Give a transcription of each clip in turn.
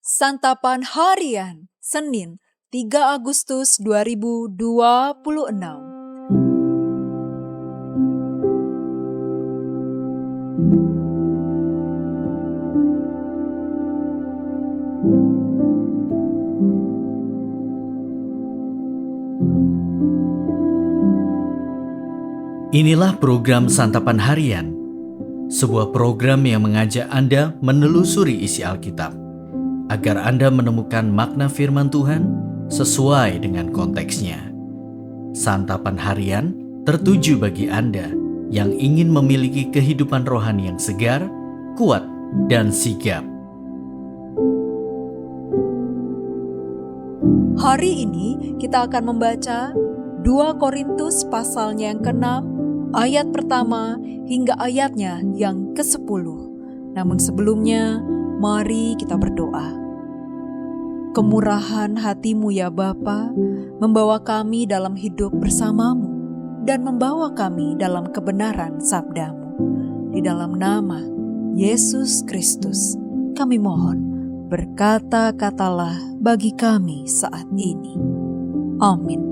Santapan Harian, Senin, 3 Agustus 2026. Inilah program Santapan Harian, sebuah program yang mengajak Anda menelusuri isi Alkitab, agar Anda menemukan makna firman Tuhan sesuai dengan konteksnya. Santapan Harian tertuju bagi Anda yang ingin memiliki kehidupan rohani yang segar, kuat, dan sigap. Hari ini kita akan membaca 2 Korintus pasalnya yang ke-6, ayat pertama hingga ayatnya yang ke-10. Namun sebelumnya, mari kita berdoa. Kemurahan hati-Mu ya Bapa, membawa kami dalam hidup bersama-Mu dan membawa kami dalam kebenaran sabda-Mu. Di dalam nama Yesus Kristus, kami mohon, berkata-katalah bagi kami saat ini. Amin.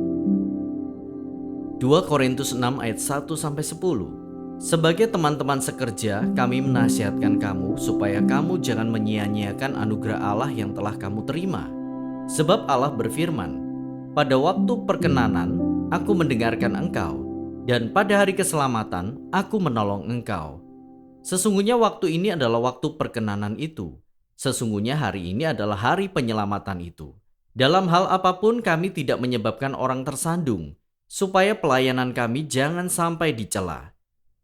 2 Korintus 6 ayat 1-10. Sebagai teman-teman sekerja, kami menasihatkan kamu supaya kamu jangan menyia-nyiakan anugerah Allah yang telah kamu terima. Sebab Allah berfirman, "Pada waktu perkenanan, aku mendengarkan engkau, dan pada hari keselamatan, aku menolong engkau." Sesungguhnya waktu ini adalah waktu perkenanan itu. Sesungguhnya hari ini adalah hari penyelamatan itu. Dalam hal apapun kami tidak menyebabkan orang tersandung, supaya pelayanan kami jangan sampai dicela.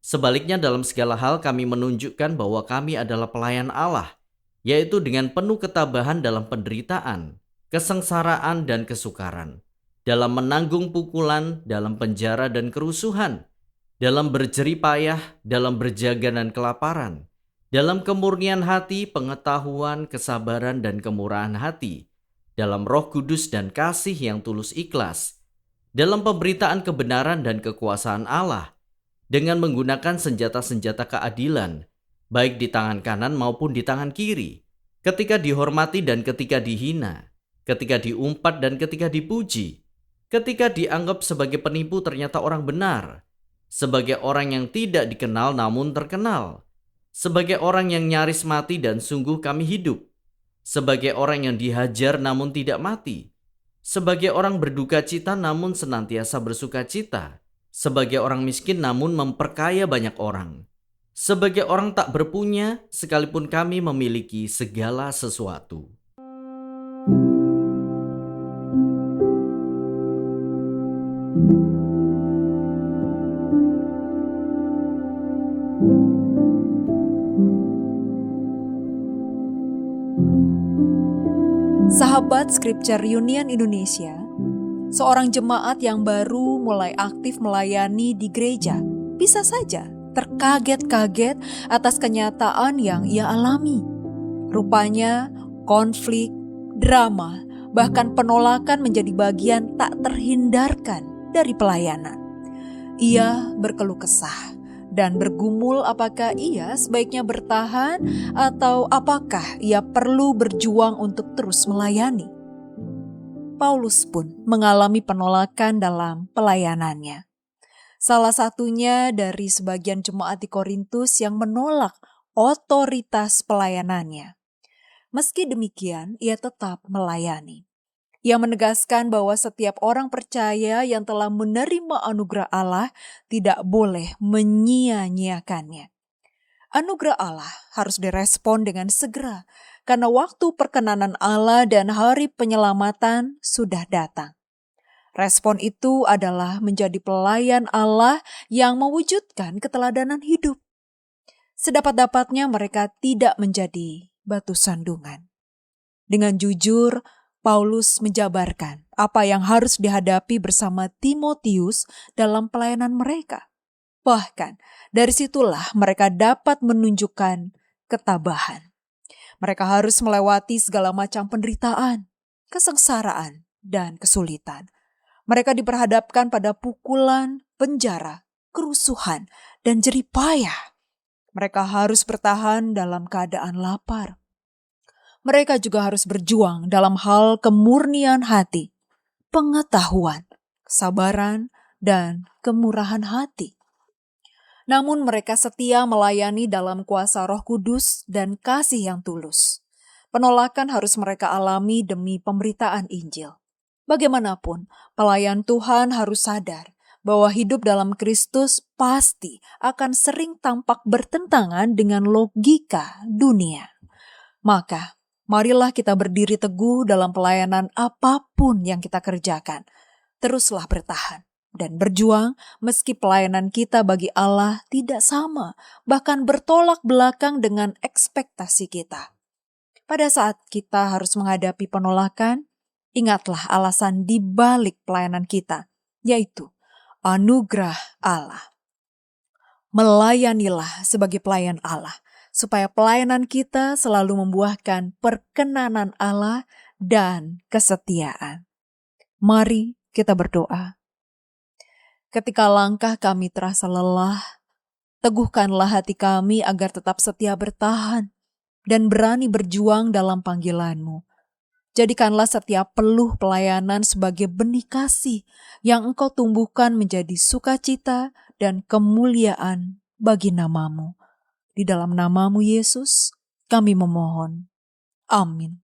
Sebaliknya dalam segala hal kami menunjukkan bahwa kami adalah pelayan Allah, yaitu dengan penuh ketabahan dalam penderitaan, kesengsaraan dan kesukaran, dalam menanggung pukulan, dalam penjara dan kerusuhan, dalam berjerih payah, dalam berjaga dan kelaparan, dalam kemurnian hati, pengetahuan, kesabaran dan kemurahan hati, dalam Roh Kudus dan kasih yang tulus ikhlas, dalam pemberitaan kebenaran dan kekuasaan Allah, dengan menggunakan senjata-senjata keadilan, baik di tangan kanan maupun di tangan kiri, ketika dihormati dan ketika dihina, ketika diumpat dan ketika dipuji, ketika dianggap sebagai penipu ternyata orang benar, sebagai orang yang tidak dikenal namun terkenal, sebagai orang yang nyaris mati dan sungguh kami hidup, sebagai orang yang dihajar namun tidak mati, sebagai orang berduka cita namun senantiasa bersuka cita, sebagai orang miskin namun memperkaya banyak orang, sebagai orang tak berpunya sekalipun kami memiliki segala sesuatu. Sahabat Scripture Union Indonesia, seorang jemaat yang baru mulai aktif melayani di gereja bisa saja terkaget-kaget atas kenyataan yang ia alami. Rupanya konflik, drama, bahkan penolakan menjadi bagian tak terhindarkan dari pelayanan. Ia berkeluh kesah dan bergumul apakah ia sebaiknya bertahan atau apakah ia perlu berjuang untuk terus melayani. Paulus pun mengalami penolakan dalam pelayanannya. Salah satunya dari sebagian jemaat di Korintus yang menolak otoritas pelayanannya. Meski demikian, ia tetap melayani. Ia menegaskan bahwa setiap orang percaya yang telah menerima anugerah Allah tidak boleh menyia-nyiakannya. Anugerah Allah harus direspon dengan segera karena waktu perkenanan Allah dan hari penyelamatan sudah datang. Respon itu adalah menjadi pelayan Allah yang mewujudkan keteladanan hidup. Sedapat-dapatnya mereka tidak menjadi batu sandungan. Dengan jujur, Paulus menjabarkan apa yang harus dihadapi bersama Timotius dalam pelayanan mereka. Bahkan dari situlah mereka dapat menunjukkan ketabahan. Mereka harus melewati segala macam penderitaan, kesengsaraan, dan kesulitan. Mereka diperhadapkan pada pukulan, penjara, kerusuhan, dan jerih payah. Mereka harus bertahan dalam keadaan lapar. mereka juga harus berjuang dalam hal kemurnian hati, pengetahuan, kesabaran, dan kemurahan hati. Namun mereka setia melayani dalam kuasa Roh Kudus dan kasih yang tulus. Penolakan harus mereka alami demi pemberitaan Injil. Bagaimanapun, pelayan Tuhan harus sadar bahwa hidup dalam Kristus pasti akan sering tampak bertentangan dengan logika dunia. Maka, marilah kita berdiri teguh dalam pelayanan apapun yang kita kerjakan. Teruslah bertahan dan berjuang meski pelayanan kita bagi Allah tidak sama, bahkan bertolak belakang dengan ekspektasi kita. Pada saat kita harus menghadapi penolakan, ingatlah alasan di balik pelayanan kita, yaitu anugerah Allah. Melayanilah sebagai pelayan Allah, supaya pelayanan kita selalu membuahkan perkenanan Allah dan kesetiaan. Mari kita berdoa. Ketika langkah kami terasa lelah, teguhkanlah hati kami agar tetap setia bertahan dan berani berjuang dalam panggilan-Mu. Jadikanlah setiap peluh pelayanan sebagai benih kasih yang Engkau tumbuhkan menjadi sukacita dan kemuliaan bagi nama-Mu. Di dalam nama-Mu Yesus, kami memohon. Amin.